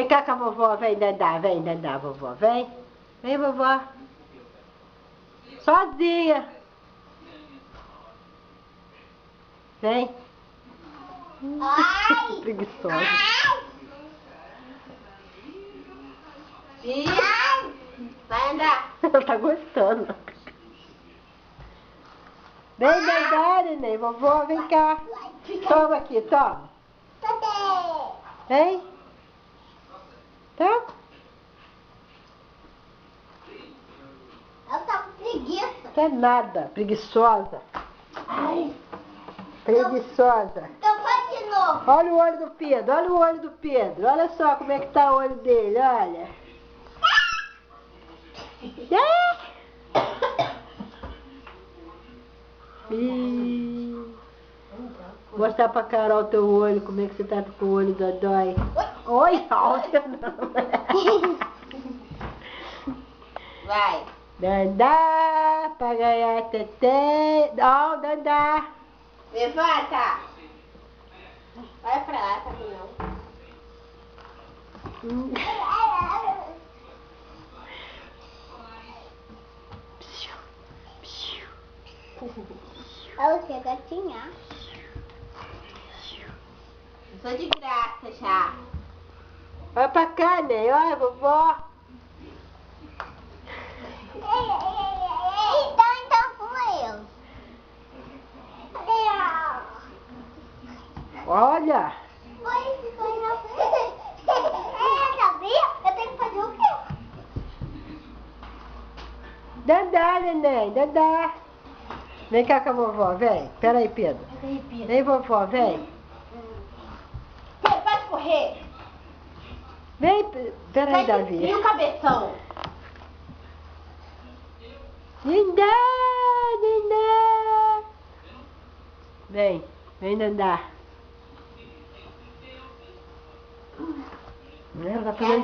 Vem cá com a vovó, vem Dandá, vovó, vem. Vem, vovó. Sozinha. Vem. Ai! Preguiçosa. Ai! Vai andar. Ela tá gostando. Vem, Dandá, neném. Vovó, vem cá. Toma aqui, toma. Vem. Tá? Ela tá com preguiça. Não é nada. Preguiçosa. Ai! Preguiçosa. Então faz de novo. Olha o olho do Pedro, olha o olho do Pedro. Olha só como é que tá o olho dele, olha. Vou mostrar pra Carol o teu olho, como é que você tá com o olho dodói. Oi, olha não. Vai. Dandá, pra ganhar tetê. Ó, Dandá. Levanta. Vai pra lá, tá não. Ela quer gatinhar. Eu sou de graça já. Vai pra cá, Ney. Olha, vovó. Então fui eu. Olha. Sabia? Eu tenho que fazer o quê? Dandá, neném, Dandá. Vem cá com a vovó, vem. Pera aí, Pedro. Vem, vovó, vem. Você pode correr? Vem, pera aí, Davi. E o cabeção? Dandá, Dandá. Vem, vem, Dandá. Ela tá fazendo